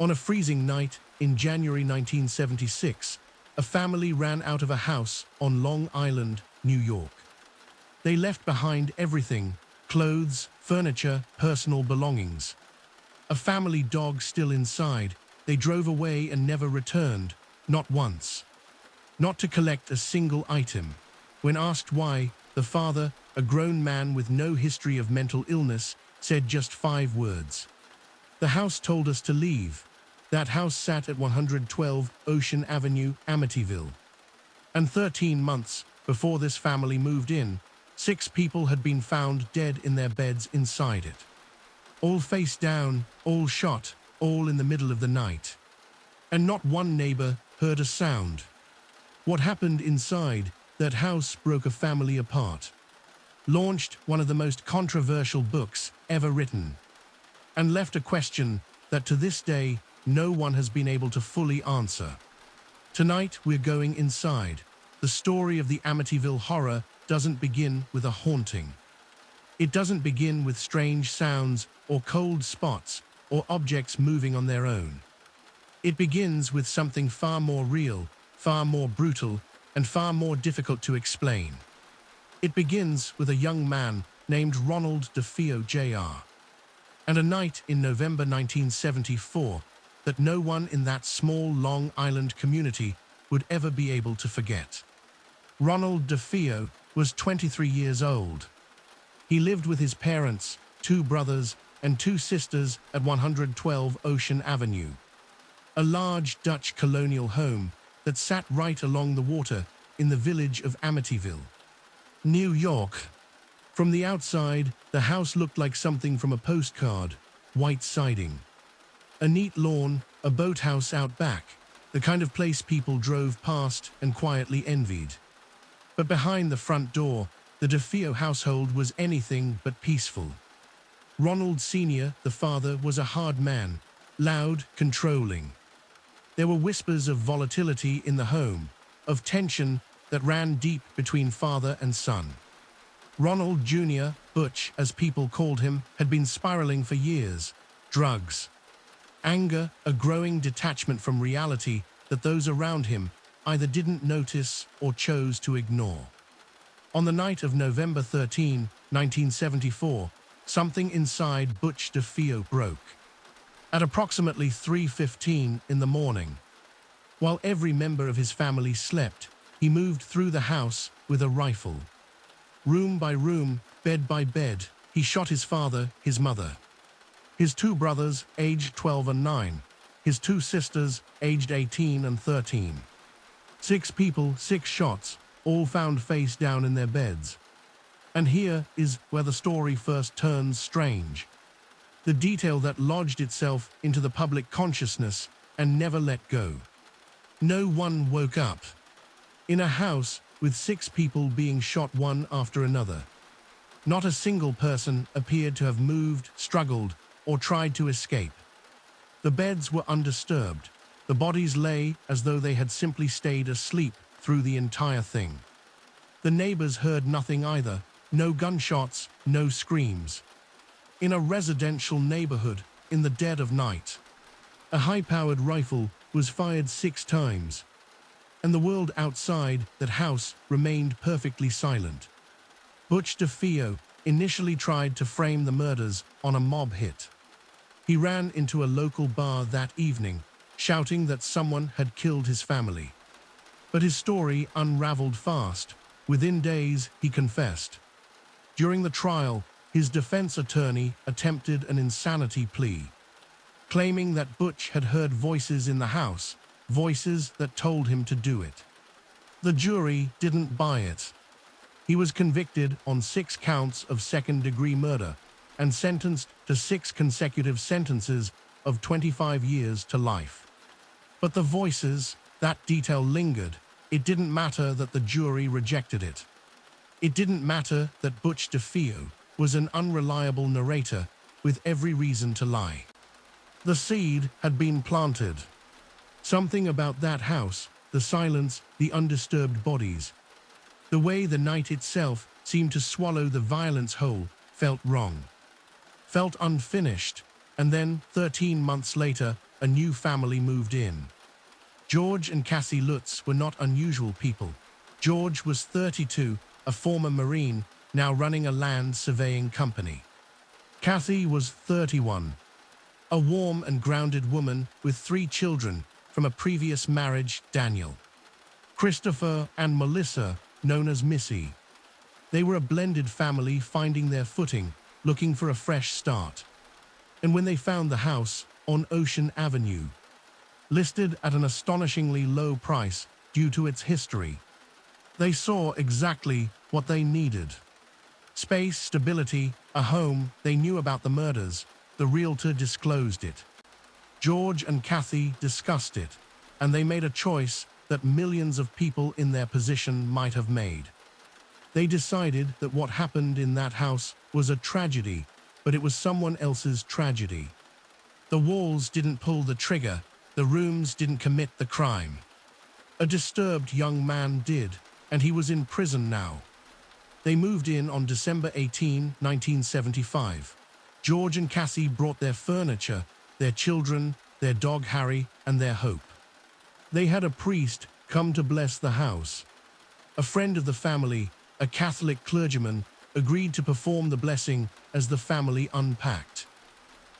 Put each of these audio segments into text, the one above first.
On a freezing night in January 1976, a family ran out of a house on Long Island, New York. They left behind everything: clothes, furniture, personal belongings. A family dog still inside. They drove away and never returned, not once. Not to collect a single item. When asked why, the father, a grown man with no history of mental illness, said just 5 words. "The house told us to leave." That house sat at 112 Ocean Avenue, Amityville. And 13 months before this family moved in, 6 people had been found dead in their beds inside it. All face down, all shot, all in the middle of the night. And not one neighbor heard a sound. What happened inside that house broke a family apart, launched one of the most controversial books ever written, and left a question that to this day no one has been able to fully answer. Tonight we're going inside. The story of the Amityville Horror doesn't begin with a haunting. It doesn't begin with strange sounds or cold spots or objects moving on their own. It begins with something far more real, far more brutal, and far more difficult to explain. It begins with a young man named Ronald DeFeo Jr. and a night in November 1974 that no one in that small Long Island community would ever be able to forget. Ronald DeFeo was 23 years old. He lived with his parents, 2 brothers, and 2 sisters at 112 Ocean Avenue, a large Dutch colonial home that sat right along the water in the village of Amityville, New York. From the outside, the house looked like something from a postcard: white siding, a neat lawn, a boathouse out back, the kind of place people drove past and quietly envied. But behind the front door, the DeFeo household was anything but peaceful. Ronald Sr., the father, was a hard man, loud, controlling. There were whispers of volatility in the home, of tension that ran deep between father and son. Ronald Jr., Butch, as people called him, had been spiraling for years. Drugs, anger, a growing detachment from reality that those around him either didn't notice or chose to ignore. On the night of November 13, 1974, something inside Butch DeFeo broke. At approximately 3:15 in the morning, while every member of his family slept, he moved through the house with a rifle. Room by room, bed by bed, he shot his father, his mother, his 2 brothers, aged 12 and 9, his 2 sisters, aged 18 and 13. 6 people, 6 shots, all found face down in their beds. And here is where the story first turns strange. The detail that lodged itself into the public consciousness and never let go. No one woke up. In a house with 6 people being shot one after another, not a single person appeared to have moved, struggled, or tried to escape. The beds were undisturbed. The bodies lay as though they had simply stayed asleep through the entire thing. The neighbors heard nothing either. No gunshots, no screams. In a residential neighborhood, in the dead of night, a high-powered rifle was fired 6 times, and the world outside that house remained perfectly silent. Butch DeFeo initially tried to frame the murders on a mob hit. He ran into a local bar that evening, shouting that someone had killed his family. But his story unraveled fast. Within days, he confessed. During the trial, his defense attorney attempted an insanity plea, claiming that Butch had heard voices in the house, voices that told him to do it. The jury didn't buy it. He was convicted on 6 counts of second-degree murder and sentenced to 6 consecutive sentences of 25 years to life. But the voices, that detail lingered. It didn't matter that the jury rejected it. It didn't matter that Butch DeFeo was an unreliable narrator with every reason to lie. The seed had been planted. Something about that house, the silence, the undisturbed bodies, the way the night itself seemed to swallow the violence whole, felt wrong, felt unfinished. And then, 13 months later, a new family moved in. George and Cassie Lutz were not unusual people. George was 32, a former Marine, now running a land surveying company. Cassie was 31, a warm and grounded woman with 3 children from a previous marriage, Daniel, Christopher, and Melissa, known as Missy. They were a blended family finding their footing, looking for a fresh start. And when they found the house on Ocean Avenue, listed at an astonishingly low price due to its history, they saw exactly what they needed. Space, stability, a home. They knew about the murders. The realtor disclosed it. George and Kathy discussed it, and they made a choice that millions of people in their position might have made. They decided that what happened in that house was a tragedy, but it was someone else's tragedy. The walls didn't pull the trigger, the rooms didn't commit the crime. A disturbed young man did, and he was in prison now. They moved in on December 18, 1975. George and Cassie brought their furniture, their children, their dog Harry, and their hope. They had a priest come to bless the house. A friend of the family, a Catholic clergyman, agreed to perform the blessing as the family unpacked.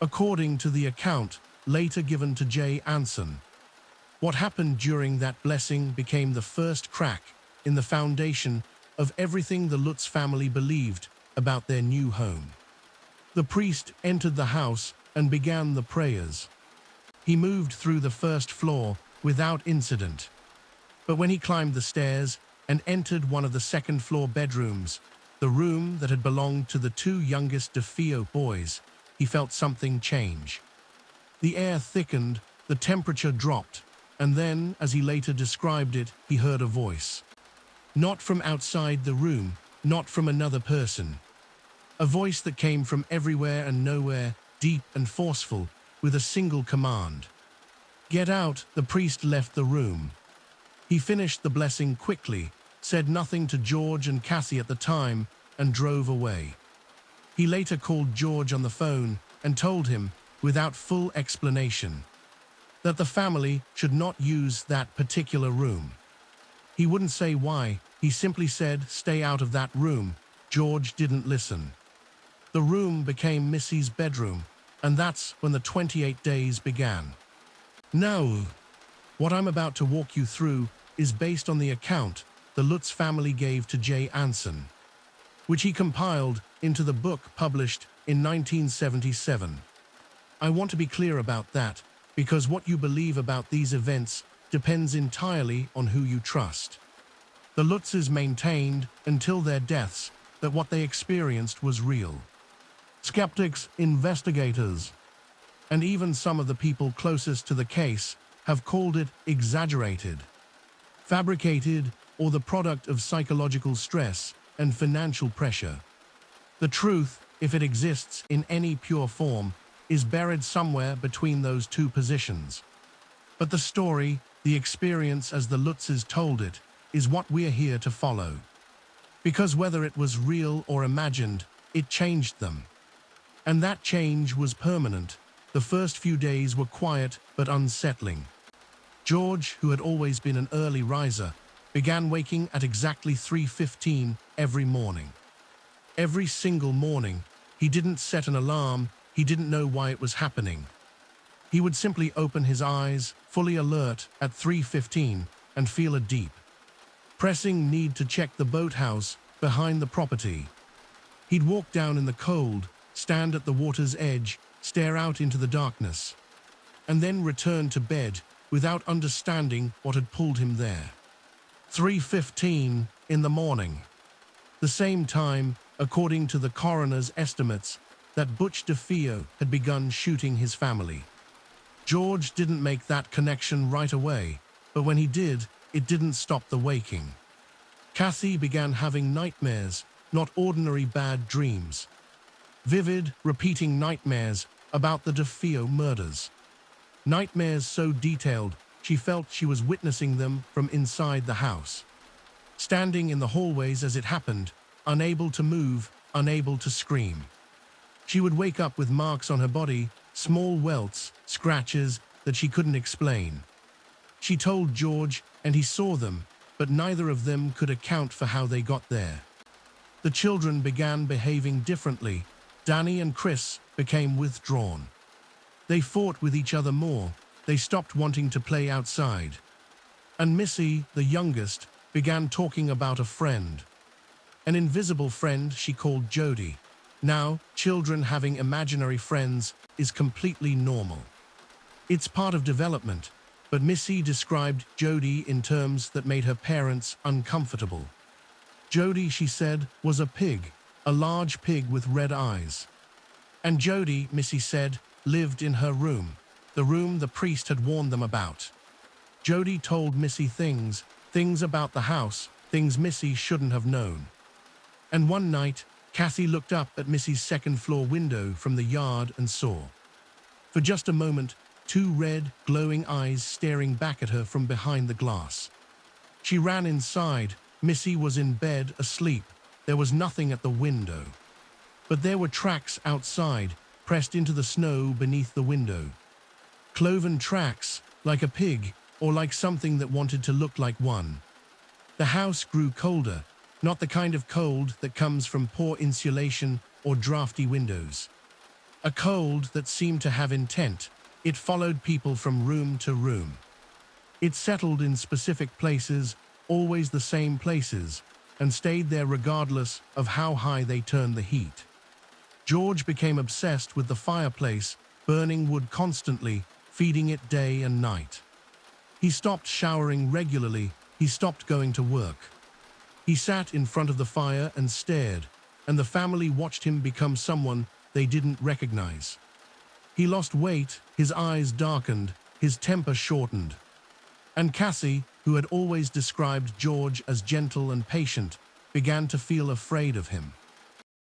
According to the account later given to Jay Anson, what happened during that blessing became the first crack in the foundation of everything the Lutz family believed about their new home. The priest entered the house and began the prayers. He moved through the first floor without incident. But when he climbed the stairs and entered one of the second-floor bedrooms, the room that had belonged to the 2 youngest DeFeo boys, he felt something change. The air thickened, the temperature dropped, and then, as he later described it, he heard a voice. Not from outside the room, not from another person. A voice that came from everywhere and nowhere, deep and forceful, with a single command. Get out. The priest left the room. He finished the blessing quickly, said nothing to George and Cassie at the time, and drove away. He later called George on the phone and told him, without full explanation, that the family should not use that particular room. He wouldn't say why, he simply said, stay out of that room. George didn't listen. The room became Missy's bedroom, and that's when the 28 days began. Now, what I'm about to walk you through is based on the account the Lutz family gave to Jay Anson, which he compiled into the book published in 1977. I want to be clear about that, because what you believe about these events depends entirely on who you trust. The Lutzes maintained, until their deaths, that what they experienced was real. Skeptics, investigators, and even some of the people closest to the case have called it exaggerated, fabricated, or the product of psychological stress and financial pressure. The truth, if it exists in any pure form, is buried somewhere between those 2 positions. But the story, the experience as the Lutzes told it, is what we're here to follow. Because whether it was real or imagined, it changed them. And that change was permanent. The first few days were quiet but unsettling. George, who had always been an early riser, began waking at exactly 3:15 every morning. Every single morning. He didn't set an alarm, he didn't know why it was happening. He would simply open his eyes, fully alert, at 3:15 and feel a deep, pressing need to check the boathouse behind the property. He'd walk down in the cold, stand at the water's edge, stare out into the darkness, and then return to bed without understanding what had pulled him there. 3:15 in the morning. The same time, according to the coroner's estimates, that Butch DeFeo had begun shooting his family. George didn't make that connection right away, but when he did, it didn't stop the waking. Cassie began having nightmares, not ordinary bad dreams. Vivid, repeating nightmares about the DeFeo murders. Nightmares so detailed, she felt she was witnessing them from inside the house. Standing in the hallways as it happened, unable to move, unable to scream. She would wake up with marks on her body, small welts, scratches, that she couldn't explain. She told George, and he saw them, but neither of them could account for how they got there. The children began behaving differently. Danny and Chris became withdrawn. They fought with each other more. They stopped wanting to play outside. And Missy, the youngest, began talking about a friend. An invisible friend she called Jody. Now, children having imaginary friends is completely normal. It's part of development, but Missy described Jody in terms that made her parents uncomfortable. Jody, she said, was a pig, a large pig with red eyes. And Jody, Missy said, lived in her room, the room the priest had warned them about. Jody told Missy things about the house, things Missy shouldn't have known. And one night, Kathy looked up at Missy's second-floor window from the yard and saw, for just a moment, two red, glowing eyes staring back at her from behind the glass. She ran inside. Missy was in bed, asleep. There was nothing at the window. But there were tracks outside, pressed into the snow beneath the window. Cloven tracks, like a pig, or like something that wanted to look like one. The house grew colder, not the kind of cold that comes from poor insulation or drafty windows. A cold that seemed to have intent. It followed people from room to room. It settled in specific places, always the same places, and stayed there regardless of how high they turned the heat. George became obsessed with the fireplace, burning wood constantly, feeding it day and night. He stopped showering regularly. He stopped going to work. He sat in front of the fire and stared, and the family watched him become someone they didn't recognize. He lost weight, his eyes darkened, his temper shortened. And Cassie, who had always described George as gentle and patient, began to feel afraid of him.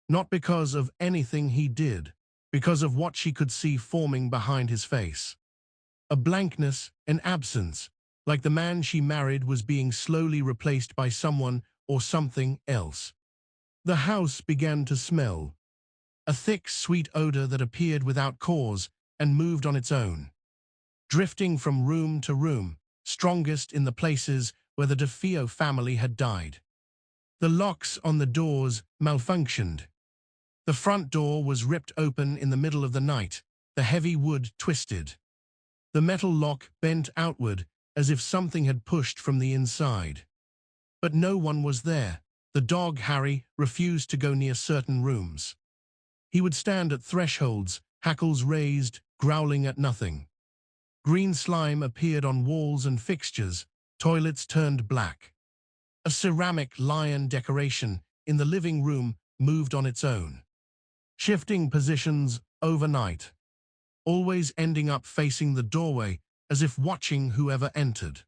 Not because of anything he did, because of what she could see forming behind his face. A blankness, an absence, like the man she married was being slowly replaced by someone or something else. The house began to smell. A thick, sweet odor that appeared without cause and moved on its own. Drifting from room to room, strongest in the places where the DeFeo family had died. The locks on the doors malfunctioned. The front door was ripped open in the middle of the night, the heavy wood twisted. The metal lock bent outward as if something had pushed from the inside. But no one was there. The dog, Harry, refused to go near certain rooms. He would stand at thresholds, hackles raised, growling at nothing. Green slime appeared on walls and fixtures, toilets turned black. A ceramic lion decoration in the living room moved on its own, shifting positions overnight, always ending up facing the doorway as if watching whoever entered.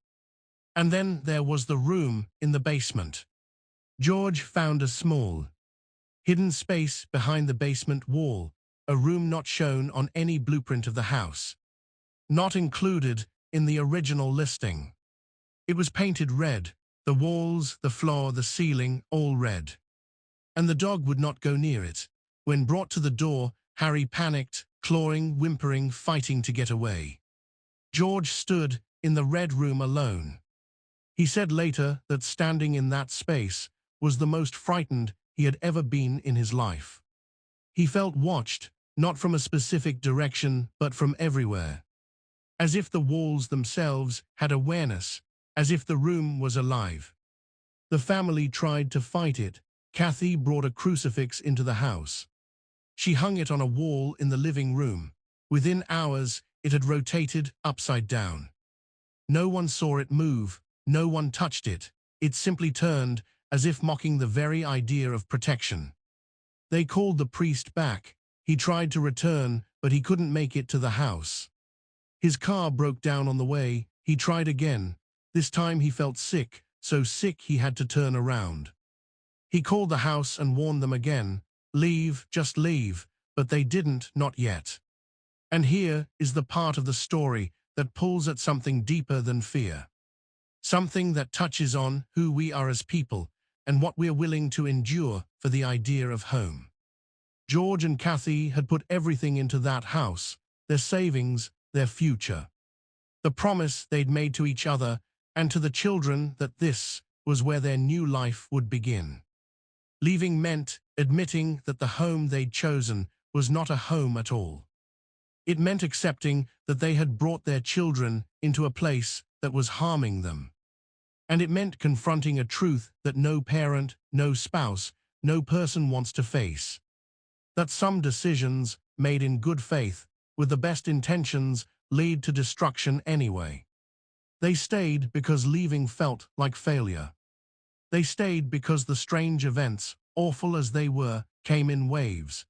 And then there was the room in the basement. George found a small, hidden space behind the basement wall, a room not shown on any blueprint of the house, not included in the original listing. It was painted red, the walls, the floor, the ceiling, all red. And the dog would not go near it. When brought to the door, Harry panicked, clawing, whimpering, fighting to get away. George stood in the red room alone. He said later that standing in that space was the most frightened he had ever been in his life. He felt watched, not from a specific direction, but from everywhere. As if the walls themselves had awareness, as if the room was alive. The family tried to fight it. Kathy brought a crucifix into the house. She hung it on a wall in the living room. Within hours, it had rotated upside down. No one saw it move. No one touched it. It simply turned, as if mocking the very idea of protection. They called the priest back. He tried to return, but he couldn't make it to the house. His car broke down on the way. He tried again. This time he felt sick, so sick he had to turn around. He called the house and warned them again, leave, just leave, but they didn't, not yet. And here is the part of the story that pulls at something deeper than fear. Something that touches on who we are as people and what we're willing to endure for the idea of home. George and Kathy had put everything into that house, their savings, their future. the promise they'd made to each other and to the children that this was where their new life would begin. Leaving meant admitting that the home they'd chosen was not a home at all. It meant accepting that they had brought their children into a place that was harming them. And it meant confronting a truth that no parent, no spouse, no person wants to face. That some decisions, made in good faith, with the best intentions, lead to destruction anyway. They stayed because leaving felt like failure. They stayed because the strange events, awful as they were, came in waves.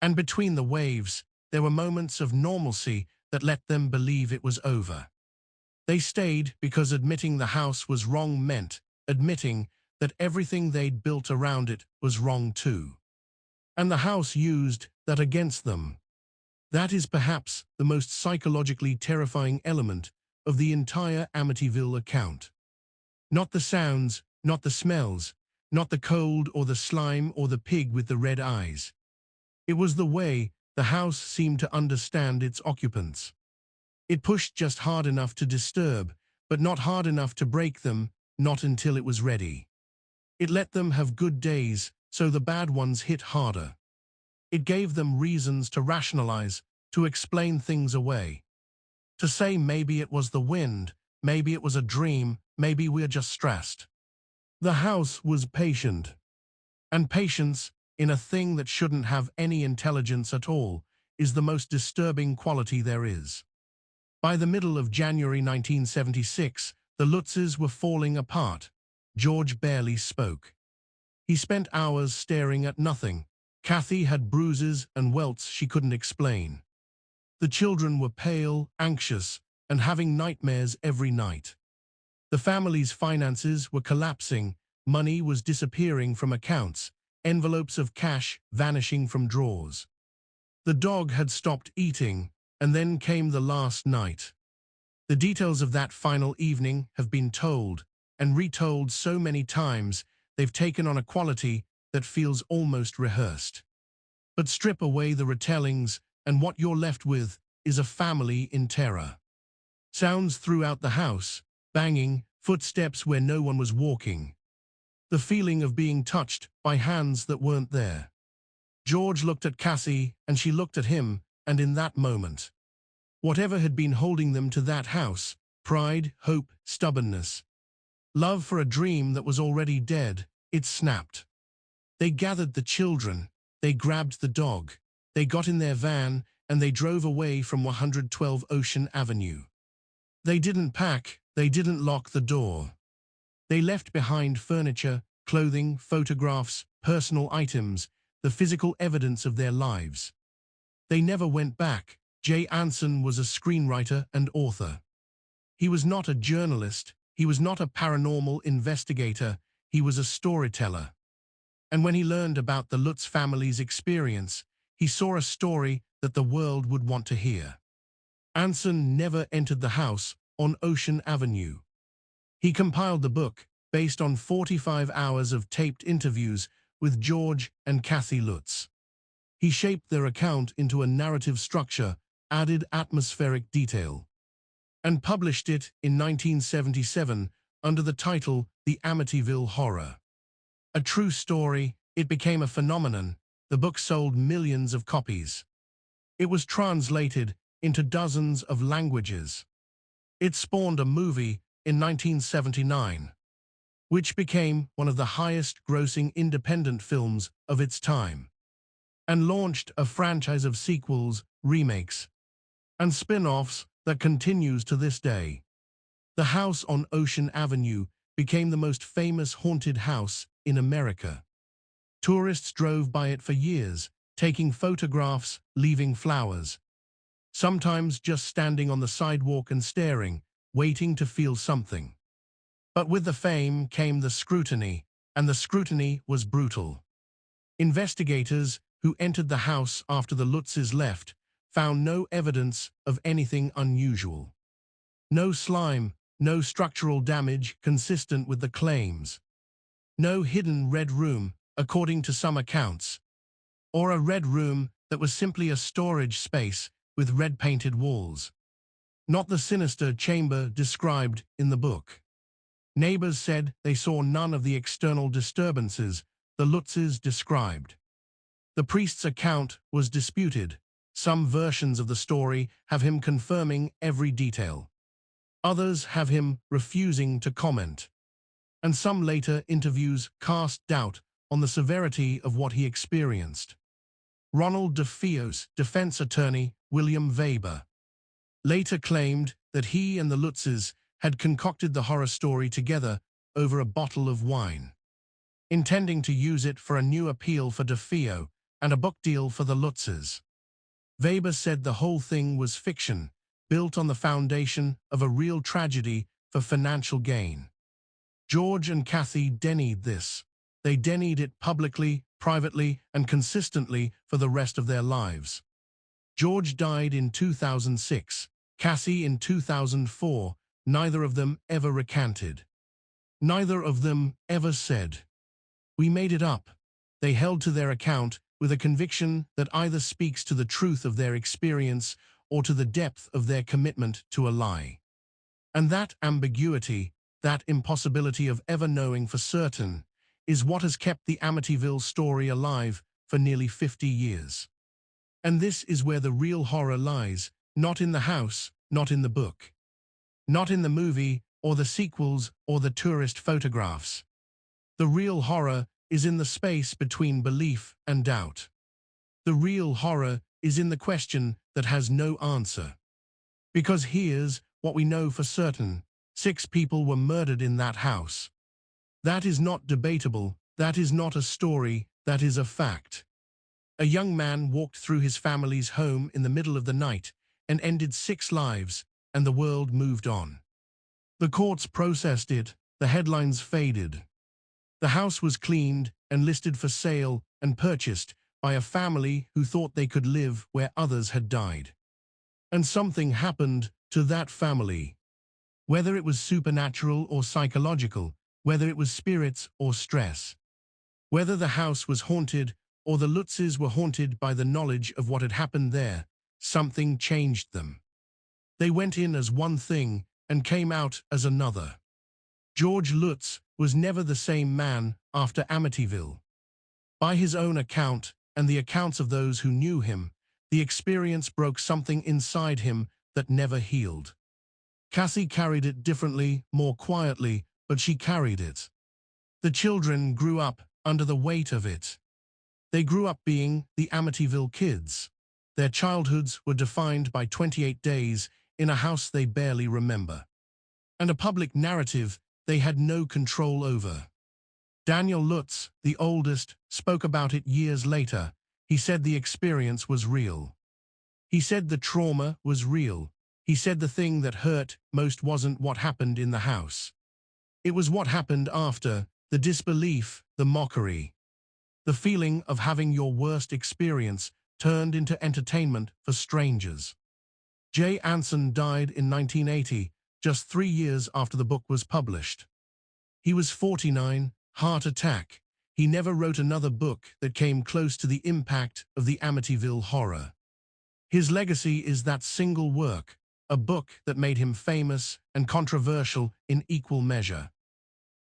And between the waves, there were moments of normalcy that let them believe it was over. They stayed because admitting the house was wrong meant admitting that everything they'd built around it was wrong too. And the house used that against them. That is perhaps the most psychologically terrifying element of the entire Amityville account. Not the sounds, not the smells, not the cold or the slime or the pig with the red eyes. It was the way the house seemed to understand its occupants. It pushed just hard enough to disturb, but not hard enough to break them, not until it was ready. It let them have good days, so the bad ones hit harder. It gave them reasons to rationalize, to explain things away. To say maybe it was the wind, maybe it was a dream, maybe we're just stressed. The house was patient. And patience, in a thing that shouldn't have any intelligence at all, is the most disturbing quality there is. By the middle of January 1976, the Lutzes were falling apart. George barely spoke. He spent hours staring at nothing. Kathy had bruises and welts she couldn't explain. The children were pale, anxious, and having nightmares every night. The family's finances were collapsing, money was disappearing from accounts, envelopes of cash vanishing from drawers. The dog had stopped eating, and then came the last night. The details of that final evening have been told and retold so many times they've taken on a quality that feels almost rehearsed. But strip away the retellings, and what you're left with is a family in terror. Sounds throughout the house, banging, footsteps where no one was walking. The feeling of being touched by hands that weren't there. George looked at Cassie, and she looked at him, and in that moment, whatever had been holding them to that house, pride, hope, stubbornness, love for a dream that was already dead, it snapped. They gathered the children, they grabbed the dog, they got in their van, and they drove away from 112 Ocean Avenue. They didn't pack, they didn't lock the door. They left behind furniture, clothing, photographs, personal items, the physical evidence of their lives. They never went back. Jay Anson was a screenwriter and author. He was not a journalist, he was not a paranormal investigator, he was a storyteller. And when he learned about the Lutz family's experience, he saw a story that the world would want to hear. Anson never entered the house on Ocean Avenue. He compiled the book based on 45 hours of taped interviews with George and Kathy Lutz. He shaped their account into a narrative structure, added atmospheric detail, and published it in 1977 under the title The Amityville Horror. A true story, it became a phenomenon. The book sold millions of copies. It was translated into dozens of languages. It spawned a movie in 1979, which became one of the highest-grossing independent films of its time, and launched a franchise of sequels, remakes, and spin-offs that continues to this day. The house on Ocean Avenue became the most famous haunted house in America. Tourists drove by it for years, taking photographs, leaving flowers, sometimes just standing on the sidewalk and staring, waiting to feel something. But with the fame came the scrutiny, and the scrutiny was brutal. Investigators who entered the house after the Lutzes left found no evidence of anything unusual. No slime, no structural damage consistent with the claims. No hidden red room, according to some accounts, or a red room that was simply a storage space with red-painted walls. not the sinister chamber described in the book. Neighbors said they saw none of the external disturbances the Lutzes described. The priest's account was disputed. Some versions of the story have him confirming every detail. Others have him refusing to comment. And some later interviews cast doubt on the severity of what he experienced. Ronald DeFeo's defense attorney, William Weber, later claimed that he and the Lutzes had concocted the horror story together over a bottle of wine, intending to use it for a new appeal for DeFeo and a book deal for the Lutzes. Weber said the whole thing was fiction, built on the foundation of a real tragedy for financial gain. George and Kathy denied this. They denied it publicly, privately, and consistently for the rest of their lives. George died in 2006, Kathy in 2004. Neither of them ever recanted. Neither of them ever said, "We made it up." They held to their account with a conviction that either speaks to the truth of their experience or to the depth of their commitment to a lie. And that ambiguity, that impossibility of ever knowing for certain, is what has kept the Amityville story alive for nearly 50 years. And this is where the real horror lies, not in the house, not in the book, not in the movie or the sequels or the tourist photographs. The real horror is in the space between belief and doubt. The real horror is in the question that has no answer. Because here's what we know for certain: 6 people were murdered in that house. That is not debatable, that is not a story, that is a fact. A young man walked through his family's home in the middle of the night and ended 6 lives, and the world moved on. The courts processed it, the headlines faded. The house was cleaned and listed for sale and purchased by a family who thought they could live where others had died. And something happened to that family. Whether it was supernatural or psychological, whether it was spirits or stress, whether the house was haunted or the Lutzes were haunted by the knowledge of what had happened there, something changed them. They went in as one thing and came out as another. George Lutz was never the same man after Amityville. By his own account and the accounts of those who knew him, the experience broke something inside him that never healed. Cassie carried it differently, more quietly, but she carried it. The children grew up under the weight of it. They grew up being the Amityville kids. Their childhoods were defined by 28 days in a house they barely remember, and a public narrative they had no control over. Daniel Lutz, the oldest, spoke about it years later. He said the experience was real. He said the trauma was real. He said the thing that hurt most wasn't what happened in the house. It was what happened after, the disbelief, the mockery. The feeling of having your worst experience turned into entertainment for strangers. Jay Anson died in 1980, just 3 years after the book was published. He was 49, heart attack. He never wrote another book that came close to the impact of the Amityville Horror. His legacy is that single work, a book that made him famous and controversial in equal measure.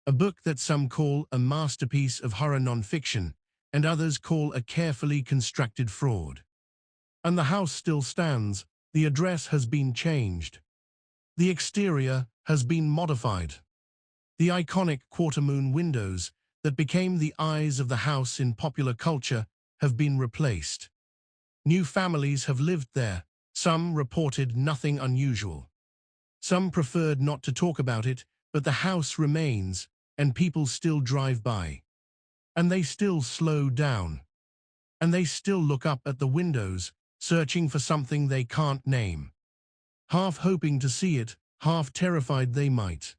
A book that some call a masterpiece of horror nonfiction, and others call a carefully constructed fraud. And the house still stands. The address has been changed. The exterior has been modified. The iconic quarter-moon windows that became the eyes of the house in popular culture have been replaced. New families have lived there. Some reported nothing unusual. Some preferred not to talk about it, but the house remains, and people still drive by. And they still slow down. And they still look up at the windows, searching for something they can't name. Half hoping to see it, half terrified they might.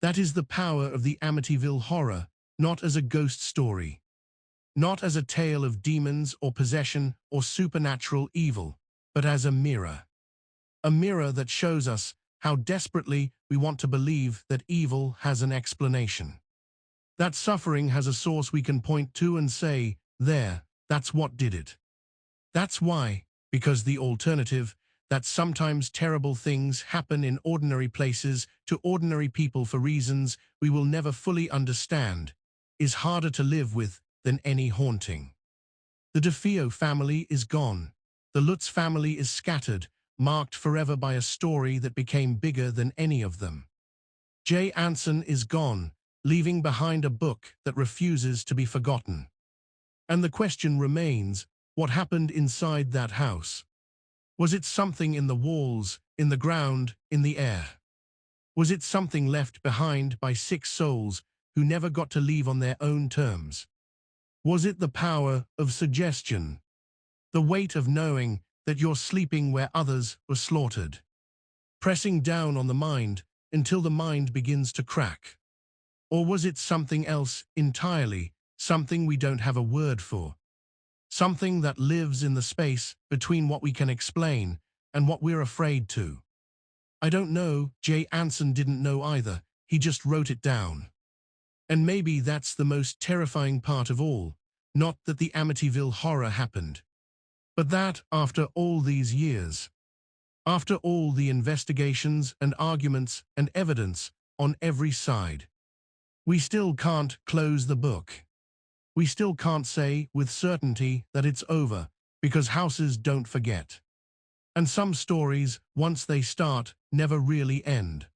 That is the power of the Amityville Horror, not as a ghost story. Not as a tale of demons or possession or supernatural evil, but as a mirror. A mirror that shows us how desperately we want to believe that evil has an explanation. That suffering has a source we can point to and say, there, that's what did it. That's why, because the alternative, that sometimes terrible things happen in ordinary places to ordinary people for reasons we will never fully understand, is harder to live with than any haunting. The DeFeo family is gone. The Lutz family is scattered, marked forever by a story that became bigger than any of them. Jay Anson is gone, leaving behind a book that refuses to be forgotten. And the question remains, what happened inside that house? Was it something in the walls, in the ground, in the air? Was it something left behind by 6 souls who never got to leave on their own terms? Was it the power of suggestion? The weight of knowing that you're sleeping where others were slaughtered? Pressing down on the mind until the mind begins to crack? Or was it something else entirely, something we don't have a word for? Something that lives in the space between what we can explain and what we're afraid to? I don't know. Jay Anson didn't know either. He just wrote it down. And maybe that's the most terrifying part of all. Not that the Amityville Horror happened, but that after all these years, after all the investigations and arguments and evidence on every side, we still can't close the book. We still can't say with certainty that it's over, because houses don't forget. And some stories, once they start, never really end.